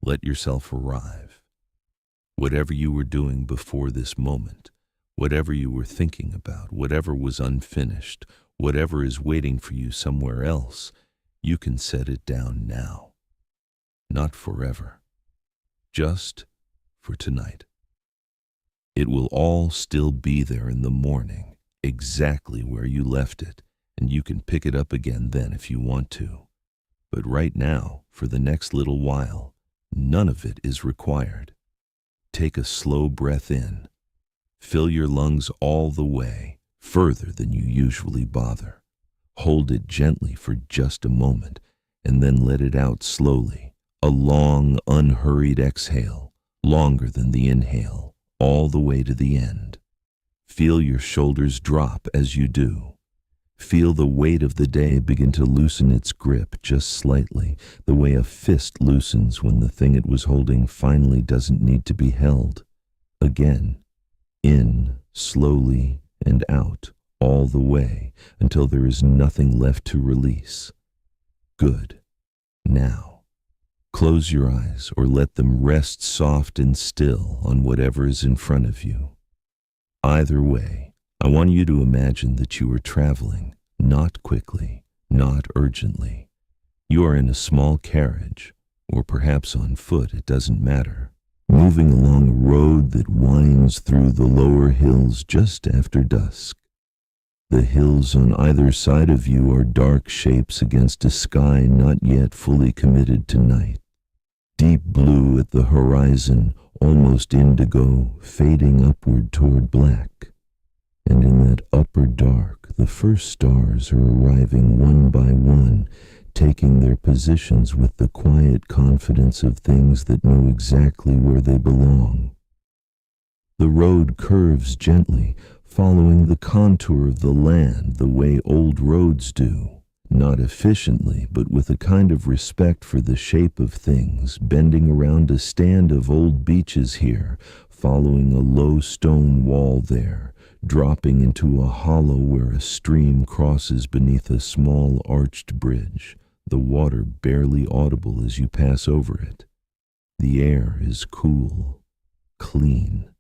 Let yourself arrive. Whatever you were doing before this moment, whatever you were thinking about, whatever was unfinished, whatever is waiting for you somewhere else, you can set it down now. Not forever. Just for tonight. It will all still be there in the morning, exactly where you left it, and you can pick it up again then if you want to. But right now, for the next little while, none of it is required. Take a slow breath in. Fill your lungs all the way, further than you usually bother. Hold it gently for just a moment, and then let it out slowly. A long, unhurried exhale, longer than the inhale, all the way to the end. Feel your shoulders drop as you do. Feel the weight of the day begin to loosen its grip just slightly, the way a fist loosens when the thing it was holding finally doesn't need to be held. Again, in, slowly, and out, all the way, until there is nothing left to release. Good. Now, close your eyes or let them rest soft and still on whatever is in front of you. Either way, I want you to imagine that you are traveling, not quickly, not urgently. You are in a small carriage, or perhaps on foot, it doesn't matter, moving along a road that winds through the lower hills just after dusk. The hills on either side of you are dark shapes against a sky not yet fully committed to night. Deep blue at the horizon, almost indigo, fading upward toward black. And in that upper dark, the first stars are arriving one by one, taking their positions with the quiet confidence of things that know exactly where they belong. The road curves gently, following the contour of the land the way old roads do. Not efficiently, but with a kind of respect for the shape of things, bending around a stand of old beeches here, following a low stone wall there, dropping into a hollow where a stream crosses beneath a small arched bridge, the water barely audible as you pass over it. The air is cool, clean.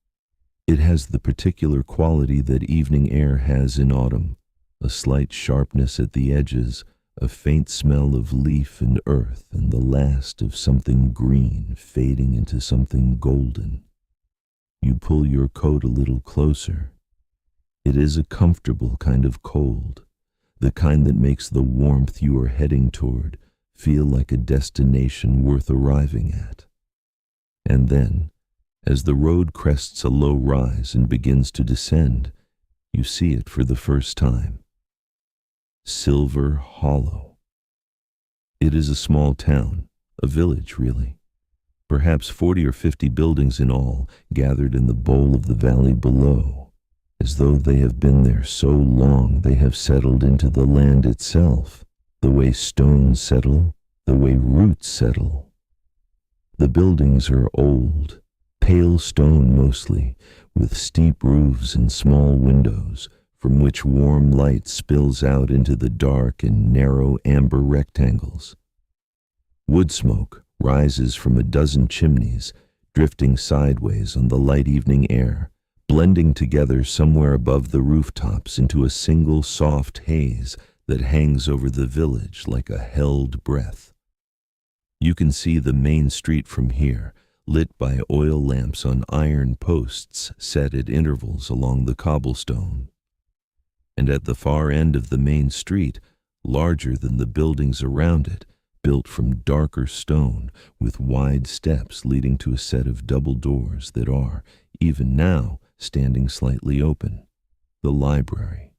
It has the particular quality that evening air has in autumn, a slight sharpness at the edges, a faint smell of leaf and earth, and the last of something green fading into something golden. You pull your coat a little closer. It is a comfortable kind of cold, the kind that makes the warmth you are heading toward feel like a destination worth arriving at. And then, as the road crests a low rise and begins to descend, you see it for the first time. Silver Hollow. It is a small town, a village really. Perhaps 40 or 50 buildings in all, gathered in the bowl of the valley below, as though they have been there so long they have settled into the land itself, the way stones settle, the way roots settle. The buildings are old, pale stone mostly, with steep roofs and small windows, from which warm light spills out into the dark and narrow amber rectangles. Wood smoke rises from a dozen chimneys, drifting sideways on the light evening air, blending together somewhere above the rooftops into a single soft haze that hangs over the village like a held breath. You can see the main street from here, lit by oil lamps on iron posts set at intervals along the cobblestone. And at the far end of the main street, larger than the buildings around it, built from darker stone, with wide steps leading to a set of double doors that are, even now, standing slightly open. The library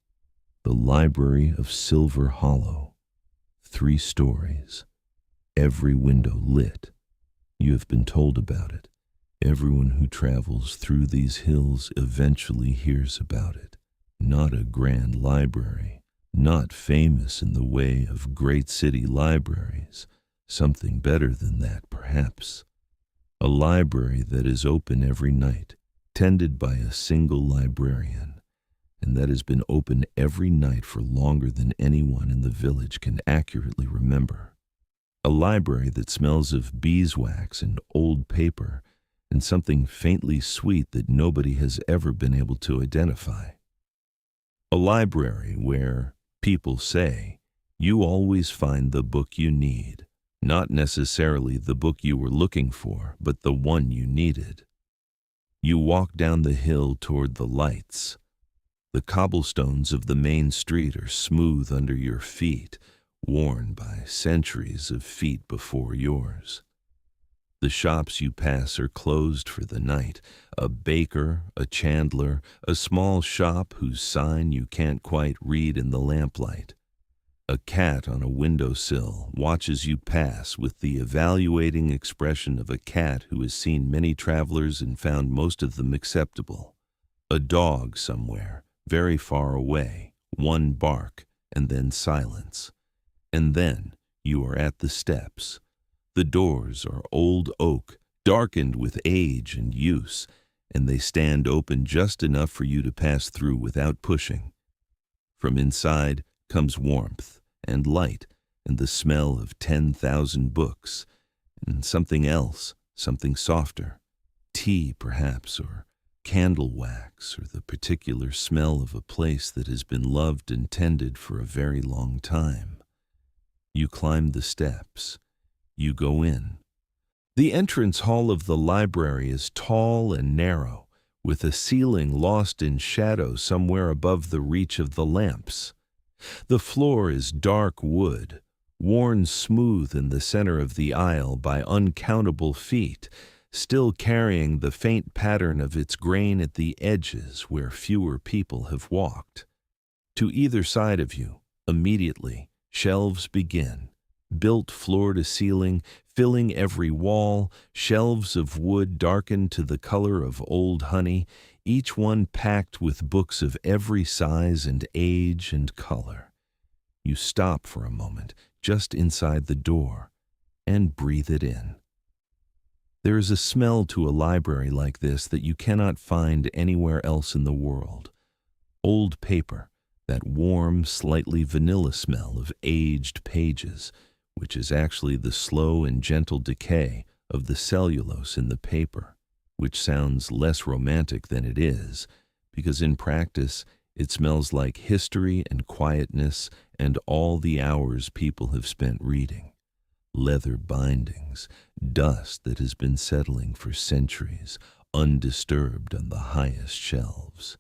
of Silver Hollow. 3 stories. Every window lit. You have been told about it. Everyone who travels through these hills eventually hears about it. Not a grand library, not famous in the way of great city libraries, something better than that perhaps. A library that is open every night, tended by a single librarian, and that has been open every night for longer than anyone in the village can accurately remember. A library that smells of beeswax and old paper and something faintly sweet that nobody has ever been able to identify. A library where, people say, you always find the book you need, not necessarily the book you were looking for, but the one you needed. You walk down the hill toward the lights. The cobblestones of the main street are smooth under your feet, worn by centuries of feet before yours. The shops you pass are closed for the night. A baker, a chandler, a small shop whose sign you can't quite read in the lamplight. A cat on a windowsill watches you pass with the evaluating expression of a cat who has seen many travelers and found most of them acceptable. A dog somewhere, very far away, one bark, and then silence. And then you are at the steps. The doors are old oak, darkened with age and use, and they stand open just enough for you to pass through without pushing. From inside comes warmth and light and the smell of 10,000 books, and something else, something softer, tea perhaps, or candle wax, or the particular smell of a place that has been loved and tended for a very long time. You climb the steps. You go in. The entrance hall of the library is tall and narrow, with a ceiling lost in shadow somewhere above the reach of the lamps. The floor is dark wood, worn smooth in the center of the aisle by uncountable feet, still carrying the faint pattern of its grain at the edges where fewer people have walked. To either side of you, immediately, shelves begin. Built floor to ceiling, filling every wall, shelves of wood darkened to the color of old honey, each one packed with books of every size and age and color. You stop for a moment, just inside the door, and breathe it in. There is a smell to a library like this that you cannot find anywhere else in the world. Old paper, that warm, slightly vanilla smell of aged pages, which is actually the slow and gentle decay of the cellulose in the paper, which sounds less romantic than it is, because in practice it smells like history and quietness and all the hours people have spent reading. Leather bindings, dust that has been settling for centuries, undisturbed on the highest shelves,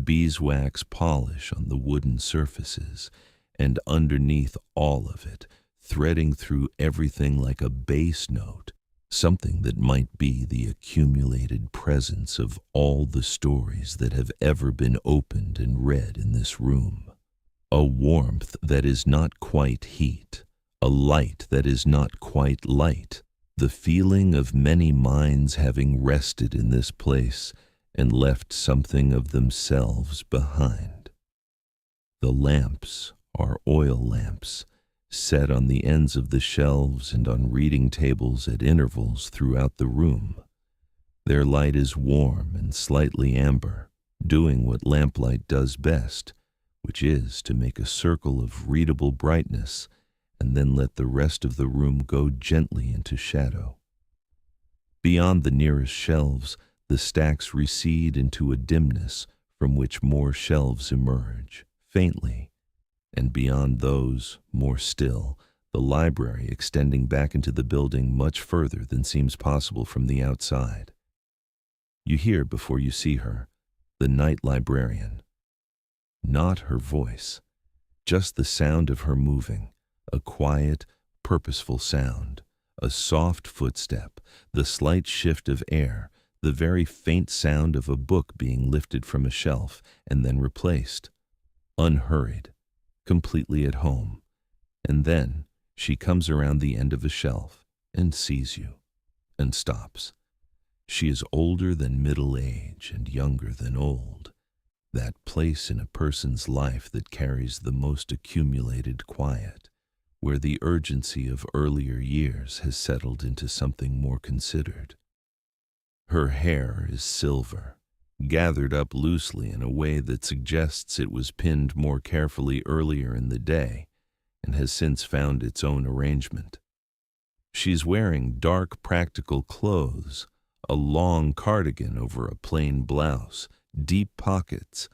beeswax polish on the wooden surfaces, and underneath all of it, threading through everything like a bass note, something that might be the accumulated presence of all the stories that have ever been opened and read in this room. A warmth that is not quite heat, a light that is not quite light, the feeling of many minds having rested in this place and left something of themselves behind. The lamps are oil lamps, set on the ends of the shelves and on reading tables at intervals throughout the room. Their light is warm and slightly amber, doing what lamplight does best, which is to make a circle of readable brightness and then let the rest of the room go gently into shadow. Beyond the nearest shelves, the stacks recede into a dimness from which more shelves emerge, faintly, and beyond those, more still, the library extending back into the building much further than seems possible from the outside. You hear before you see her, the night librarian. Not her voice, just the sound of her moving, a quiet, purposeful sound, a soft footstep, the slight shift of air, the very faint sound of a book being lifted from a shelf and then replaced, unhurried, completely at home, and then she comes around the end of a shelf and sees you, and stops. She is older than middle age and younger than old, that place in a person's life that carries the most accumulated quiet, where the urgency of earlier years has settled into something more considered. Her hair is silver, gathered up loosely in a way that suggests it was pinned more carefully earlier in the day and has since found its own arrangement. She's wearing dark practical clothes, a long cardigan over a plain blouse, deep pockets,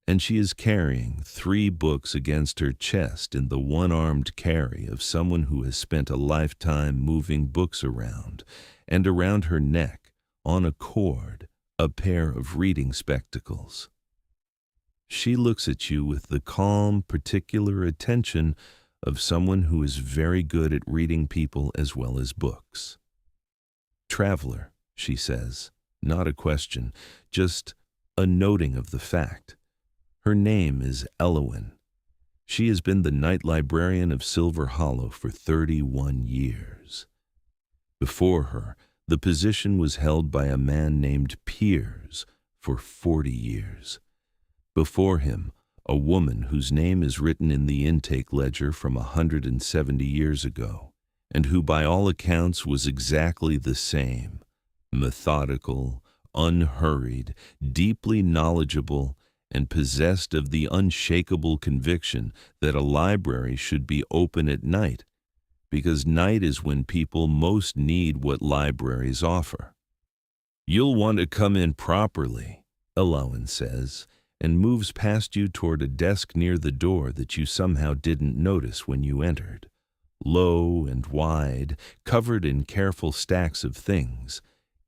and she is carrying 3 books against her chest in the one-armed carry of someone who has spent a lifetime moving books around, and around her neck, on a cord, a pair of reading spectacles. She looks at you with the calm, particular attention of someone who is very good at reading people as well as books. "Traveler," she says, not a question, just a noting of the fact. Her name is Elowin. She has been the night librarian of Silver Hollow for 31 years. Before her, the position was held by a man named Piers for 40 years. Before him, a woman whose name is written in the intake ledger from 170 years ago, and who by all accounts was exactly the same, methodical, unhurried, deeply knowledgeable, and possessed of the unshakable conviction that a library should be open at night, because night is when people most need what libraries offer. "You'll want to come in properly," Elowin says, and moves past you toward a desk near the door that you somehow didn't notice when you entered. Low and wide, covered in careful stacks of things,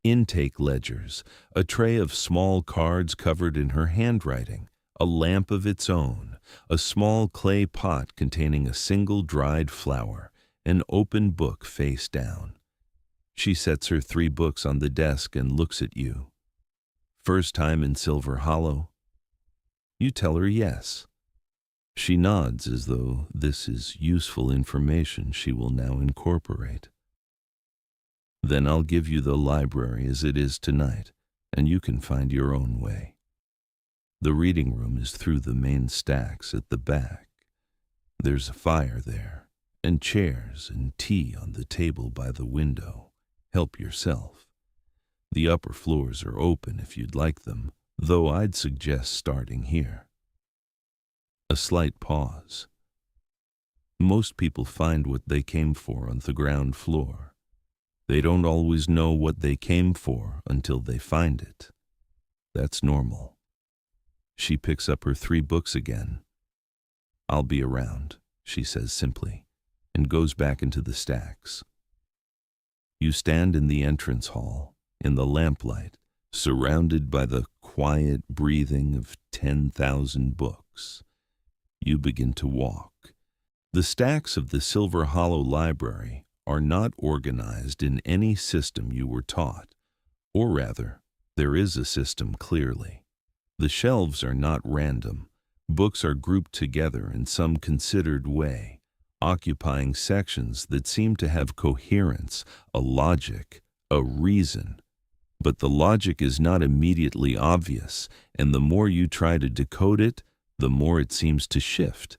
intake ledgers, a tray of small cards covered in her handwriting, a lamp of its own, a small clay pot containing a single dried flower, an open book face down. She sets her 3 books on the desk and looks at you. "First time in Silver Hollow?" You tell her yes. She nods as though this is useful information she will now incorporate. "Then I'll give you the library as it is tonight, and you can find your own way. The reading room is through the main stacks at the back. There's a fire there, and chairs and tea on the table by the window. Help yourself. The upper floors are open if you'd like them, though I'd suggest starting here." A slight pause. Most people find what they came for on the ground floor. They don't always know what they came for until they find it. That's normal. She picks up her 3 books again. "I'll be around," she says simply, and goes back into the stacks. You stand in the entrance hall, in the lamplight, surrounded by the quiet breathing of 10,000 books. You begin to walk. The stacks of the Silver Hollow Library are not organized in any system you were taught, or rather, there is a system clearly. The shelves are not random. Books are grouped together in some considered way, occupying sections that seem to have coherence, a logic, a reason. But the logic is not immediately obvious, and the more you try to decode it, the more it seems to shift.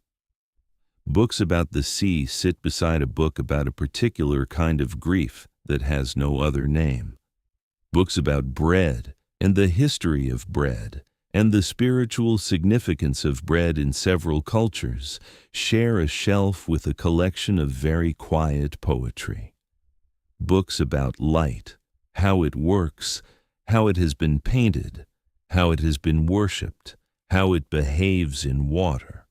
Books about the sea sit beside a book about a particular kind of grief that has no other name. Books about bread and the history of bread and the spiritual significance of bread in several cultures share a shelf with a collection of very quiet poetry. Books about light, how it works, how it has been painted, how it has been worshipped, how it behaves in water,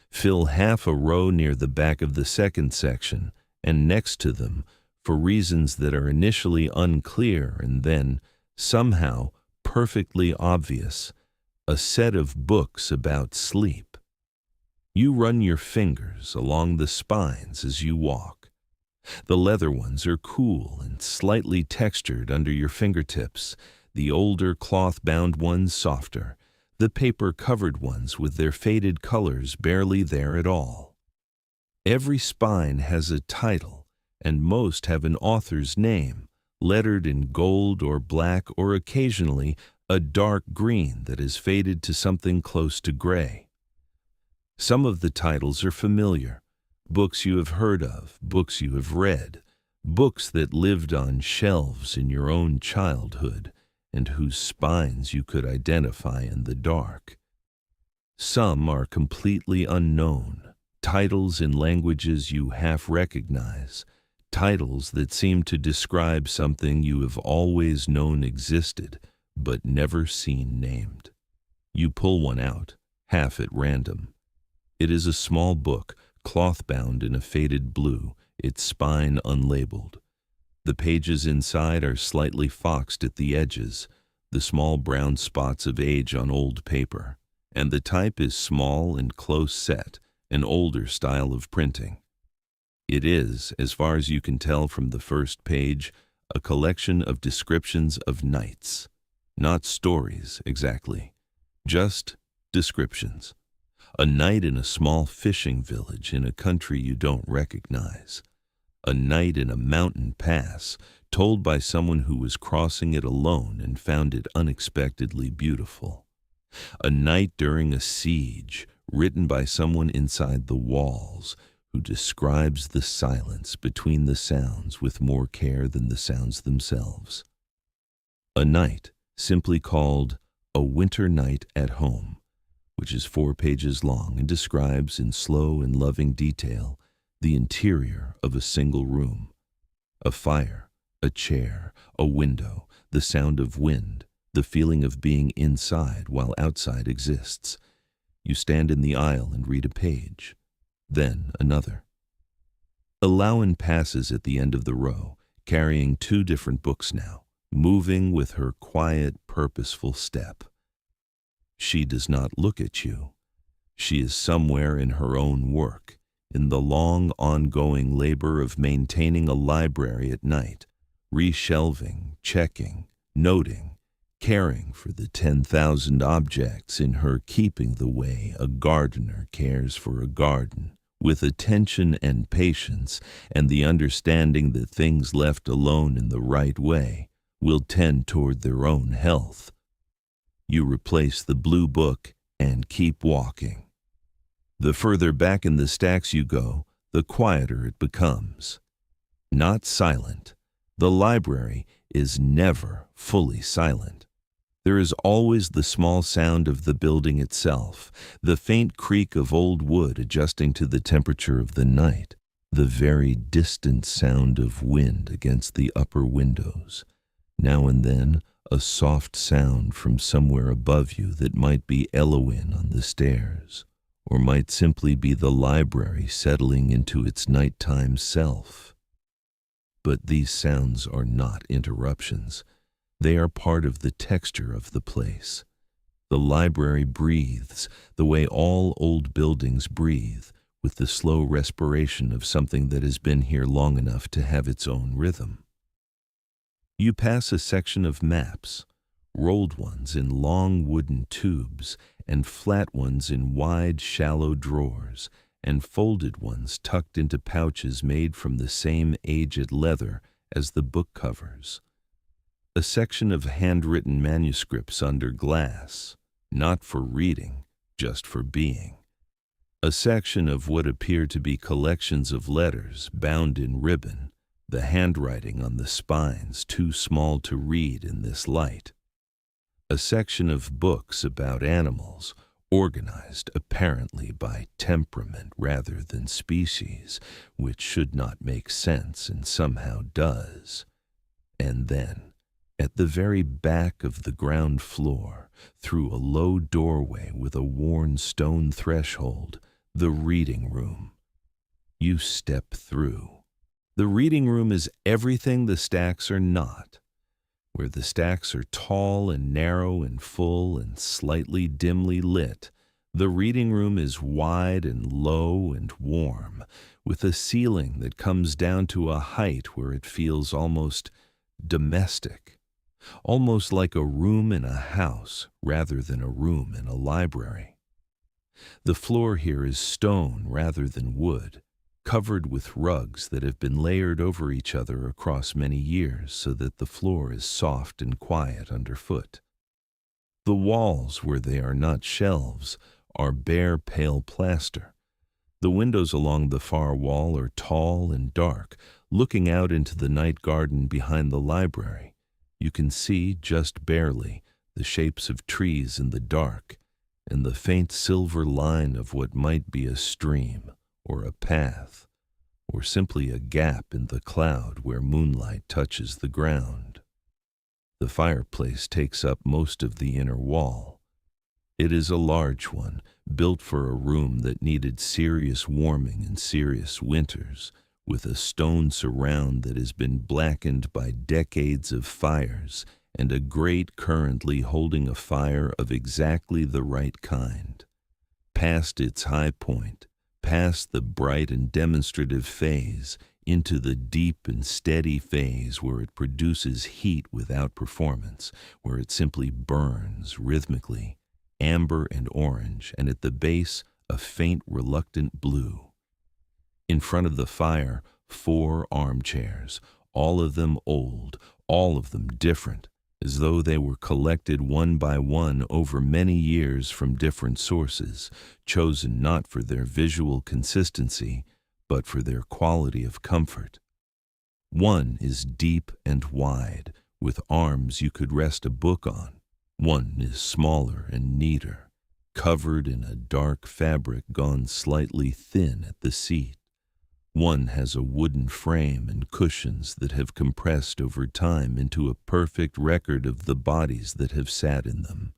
fill half a row near the back of the second section, and next to them, for reasons that are initially unclear and then, somehow, perfectly obvious, a set of books about sleep. You run your fingers along the spines as you walk. The leather ones are cool and slightly textured under your fingertips, the older cloth-bound ones softer, the paper-covered ones with their faded colors barely there at all. Every spine has a title, and most have an author's name, lettered in gold or black or occasionally a dark green that has faded to something close to gray. Some of the titles are familiar, books you have heard of, books you have read, books that lived on shelves in your own childhood and whose spines you could identify in the dark. Some are completely unknown, titles in languages you half recognize, Titles that seem to describe something you have always known existed, but never seen named. You pull one out, half at random. It is a small book, cloth-bound in a faded blue, its spine unlabeled. The pages inside are slightly foxed at the edges, the small brown spots of age on old paper, and the type is small and close set, an older style of printing. It is, as far as you can tell from the first page, a collection of descriptions of nights. Not stories, exactly. Just descriptions. A night in a small fishing village in a country you don't recognize. A night in a mountain pass, told by someone who was crossing it alone and found it unexpectedly beautiful. A night during a siege, written by someone inside the walls, who describes the silence between the sounds with more care than the sounds themselves. A night simply called A Winter Night at Home, which is 4 pages long and describes in slow and loving detail the interior of a single room. A fire, a chair, a window, the sound of wind, the feeling of being inside while outside exists. You stand in the aisle and read a page, then another. Alawan passes at the end of the row, carrying 2 different books now, moving with her quiet, purposeful step. She does not look at you. She is somewhere in her own work, in the long, ongoing labor of maintaining a library at night, reshelving, checking, noting, caring for the 10,000 objects in her, keeping the way a gardener cares for a garden, with attention and patience and the understanding that things left alone in the right way will tend toward their own health. You replace the blue book and keep walking. The further back in the stacks you go, the quieter it becomes. Not silent. The library is never fully silent. There is always the small sound of the building itself, the faint creak of old wood adjusting to the temperature of the night, the very distant sound of wind against the upper windows. Now and then, a soft sound from somewhere above you that might be Eloin on the stairs, or might simply be the library settling into its nighttime self. But these sounds are not interruptions. They are part of the texture of the place. The library breathes the way all old buildings breathe, with the slow respiration of something that has been here long enough to have its own rhythm. You pass a section of maps, rolled ones in long wooden tubes, and flat ones in wide, shallow drawers, and folded ones tucked into pouches made from the same aged leather as the book covers. A section of handwritten manuscripts under glass, not for reading, just for being. A section of what appear to be collections of letters bound in ribbon, the handwriting on the spines too small to read in this light. A section of books about animals, organized apparently by temperament rather than species, which should not make sense and somehow does. And then, at the very back of the ground floor, through a low doorway with a worn stone threshold, the reading room. You step through. The reading room is everything the stacks are not. Where the stacks are tall and narrow and full and slightly dimly lit, the reading room is wide and low and warm, with a ceiling that comes down to a height where it feels almost domestic, almost like a room in a house rather than a room in a library. The floor here is stone rather than wood, covered with rugs that have been layered over each other across many years so that the floor is soft and quiet underfoot. The walls, where they are not shelves, are bare pale plaster. The windows along the far wall are tall and dark, looking out into the night garden behind the library. You can see, just barely, the shapes of trees in the dark, and the faint silver line of what might be a stream, or a path, or simply a gap in the cloud where moonlight touches the ground. The fireplace takes up most of the inner wall. It is a large one, built for a room that needed serious warming in serious winters, with a stone surround that has been blackened by decades of fires and a grate currently holding a fire of exactly the right kind. Past its high point, past the bright and demonstrative phase, into the deep and steady phase where it produces heat without performance, where it simply burns rhythmically, amber and orange, and at the base a faint reluctant blue. In front of the fire, 4 armchairs, all of them old, all of them different, as though they were collected one by one over many years from different sources, chosen not for their visual consistency, but for their quality of comfort. One is deep and wide, with arms you could rest a book on. One is smaller and neater, covered in a dark fabric gone slightly thin at the seat. One has a wooden frame and cushions that have compressed over time into a perfect record of the bodies that have sat in them.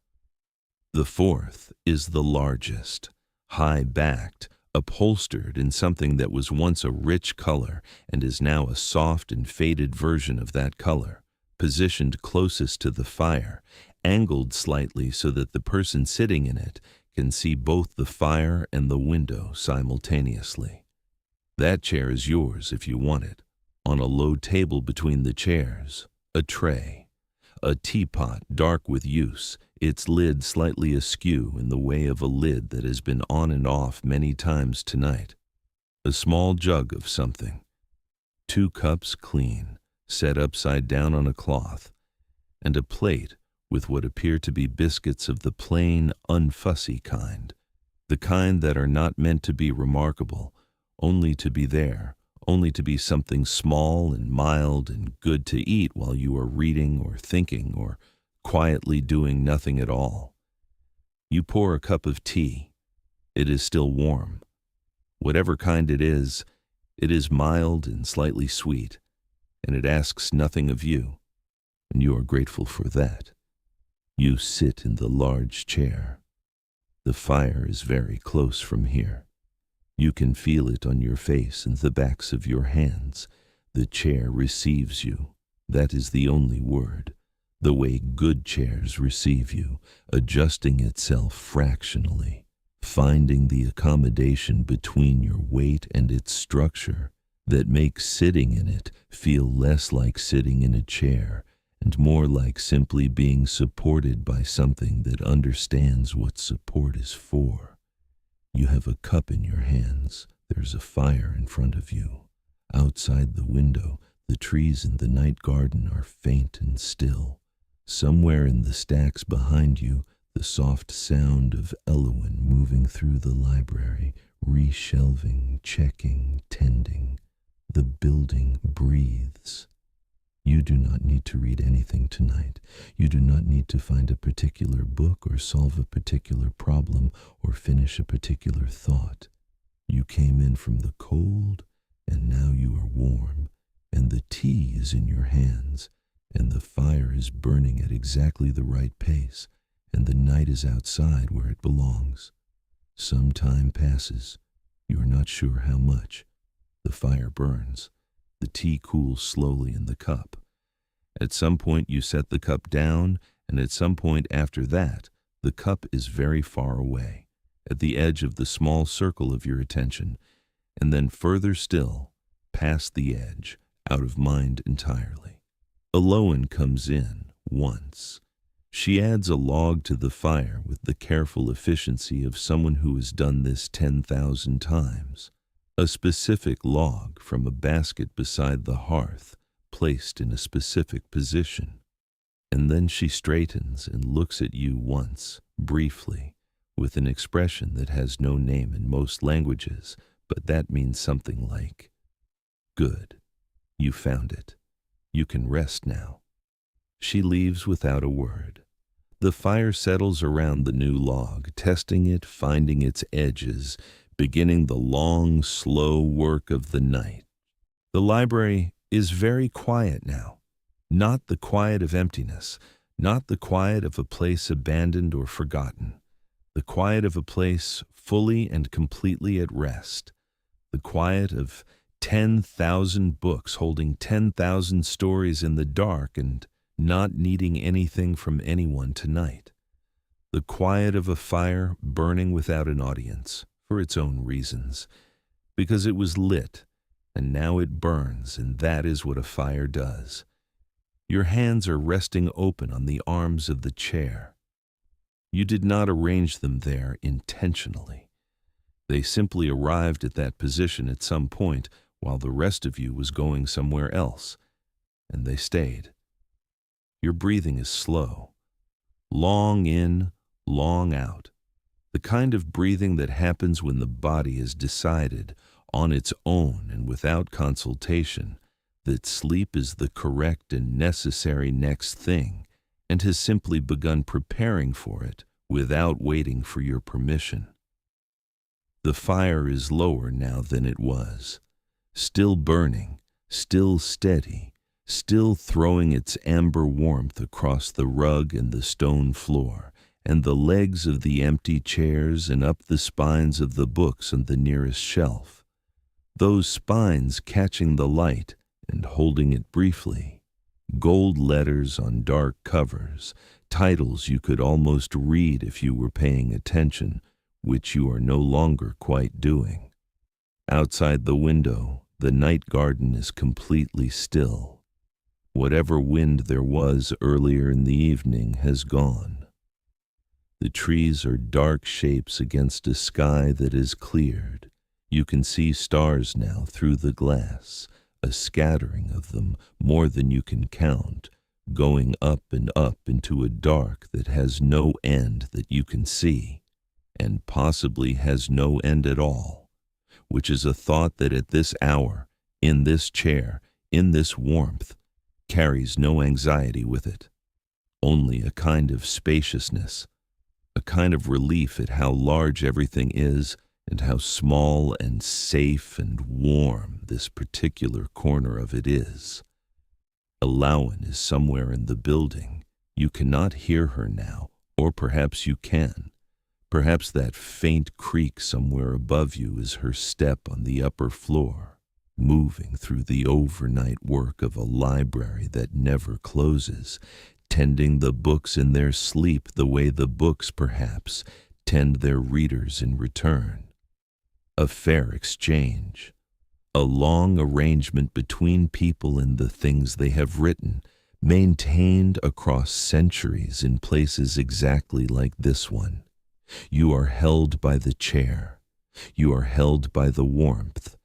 The fourth is the largest, high-backed, upholstered in something that was once a rich color and is now a soft and faded version of that color, positioned closest to the fire, angled slightly so that the person sitting in it can see both the fire and the window simultaneously. That chair is yours if you want it. On a low table between the chairs, a tray, a teapot dark with use, its lid slightly askew in the way of a lid that has been on and off many times tonight, a small jug of something, 2 cups clean, set upside down on a cloth, and a plate with what appear to be biscuits of the plain, unfussy kind, the kind that are not meant to be remarkable, only to be there, only to be something small and mild and good to eat while you are reading or thinking or quietly doing nothing at all. You pour a cup of tea. It is still warm. Whatever kind it is mild and slightly sweet, and it asks nothing of you, and you are grateful for that. You sit in the large chair. The fire is very close from here. You can feel it on your face and the backs of your hands. The chair receives you. That is the only word. The way good chairs receive you, adjusting itself fractionally, finding the accommodation between your weight and its structure that makes sitting in it feel less like sitting in a chair and more like simply being supported by something that understands what support is for. You have a cup in your hands. There's a fire in front of you. Outside the window, the trees in the night garden are faint and still. Somewhere in the stacks behind you, the soft sound of Elowen moving through the library, reshelving, checking, tending. The building breathes. You do not need to read anything tonight. You do not need to find a particular book or solve a particular problem or finish a particular thought. You came in from the cold, and now you are warm, and the tea is in your hands, and the fire is burning at exactly the right pace, and the night is outside where it belongs. Some time passes. You are not sure how much. The fire burns. The tea cools slowly in the cup. At some point you set the cup down, and at some point after that, the cup is very far away, at the edge of the small circle of your attention, and then further still, past the edge, out of mind entirely. Elowen comes in once. She adds a log to the fire with the careful efficiency of someone who has done this 10,000 times. A specific log from a basket beside the hearth, placed in a specific position. And then she straightens and looks at you once, briefly, with an expression that has no name in most languages, but that means something like, "Good. You found it. You can rest now." She leaves without a word. The fire settles around the new log, testing it, finding its edges, beginning the long, slow work of the night. The library is very quiet now, not the quiet of emptiness, not the quiet of a place abandoned or forgotten, the quiet of a place fully and completely at rest, the quiet of 10,000 books holding 10,000 stories in the dark and not needing anything from anyone tonight, the quiet of a fire burning without an audience, for its own reasons, because it was lit, and now it burns, and that is what a fire does. Your hands are resting open on the arms of the chair. You did not arrange them there intentionally. They simply arrived at that position at some point while the rest of you was going somewhere else, and they stayed. Your breathing is slow, long in, long out, the kind of breathing that happens when the body has decided on its own and without consultation that sleep is the correct and necessary next thing, and has simply begun preparing for it without waiting for your permission. The fire is lower now than it was, still burning, still steady, still throwing its amber warmth across the rug and the stone floor, and the legs of the empty chairs and up the spines of the books on the nearest shelf, those spines catching the light and holding it briefly, gold letters on dark covers, titles you could almost read if you were paying attention, which you are no longer quite doing. Outside the window, the night garden is completely still. Whatever wind there was earlier in the evening has gone. The trees are dark shapes against a sky that is cleared. You can see stars now through the glass, a scattering of them, more than you can count, going up and up into a dark that has no end that you can see, and possibly has no end at all, which is a thought that at this hour, in this chair, in this warmth, carries no anxiety with it, only a kind of spaciousness, a kind of relief at how large everything is and how small and safe and warm this particular corner of it is. Alawan is somewhere in the building. You cannot hear her now, or perhaps you can. Perhaps that faint creak somewhere above you is her step on the upper floor, moving through the overnight work of a library that never closes, tending the books in their sleep the way the books, perhaps, tend their readers in return. A fair exchange, a long arrangement between people and the things they have written, maintained across centuries in places exactly like this one. You are held by the chair. You are held by the warmth.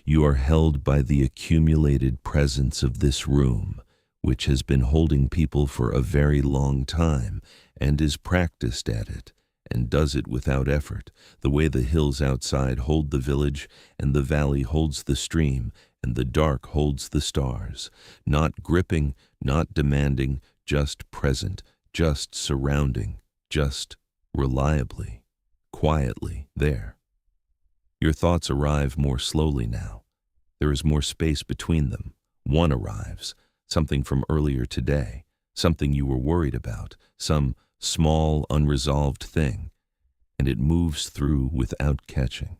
You are held by the accumulated presence of this room, which has been holding people for a very long time and is practiced at it and does it without effort, the way the hills outside hold the village and the valley holds the stream and the dark holds the stars, not gripping, not demanding, just present, just surrounding, just reliably, quietly there. Your thoughts arrive more slowly now. There is more space between them. One arrives, something from earlier today, something you were worried about, some small, unresolved thing, and it moves through without catching,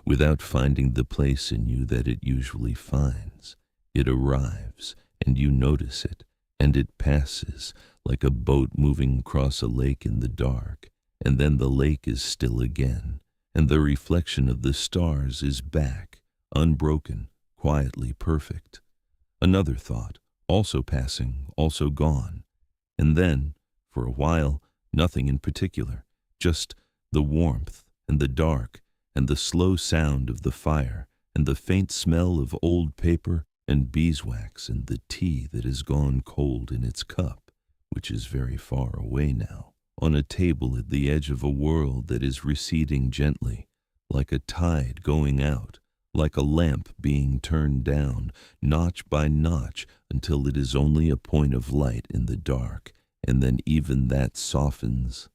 without finding the place in you that it usually finds. It arrives, and you notice it, and it passes like a boat moving across a lake in the dark, and then the lake is still again, and the reflection of the stars is back, unbroken, quietly perfect. Another thought, also passing, also gone, and then, for a while, nothing in particular, just the warmth and the dark and the slow sound of the fire and the faint smell of old paper and beeswax and the tea that has gone cold in its cup, which is very far away now, on a table at the edge of a world that is receding gently, like a tide going out, like a lamp being turned down, notch by notch, until it is only a point of light in the dark, and then even that softens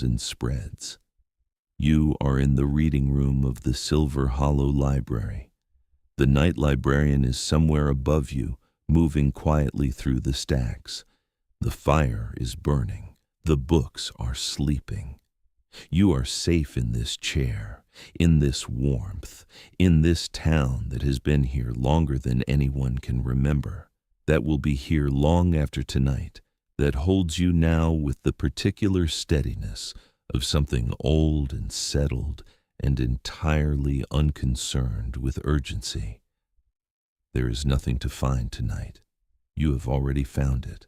and spreads. You are in the reading room of the Silver Hollow Library. The night librarian is somewhere above you, moving quietly through the stacks. The fire is burning. The books are sleeping. You are safe in this chair, in this warmth, in this town that has been here longer than anyone can remember, that will be here long after tonight, that holds you now with the particular steadiness of something old and settled and entirely unconcerned with urgency. There is nothing to find tonight. You have already found it.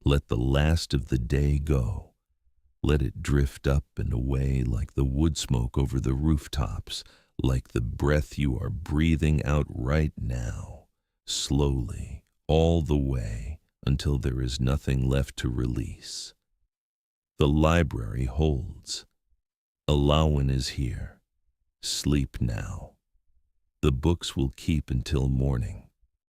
Let the last of the day go. Let it drift up and away like the wood smoke over the rooftops, like the breath you are breathing out right now, slowly, all the way, until there is nothing left to release. The library holds. Alawan is here. Sleep now. The books will keep until morning.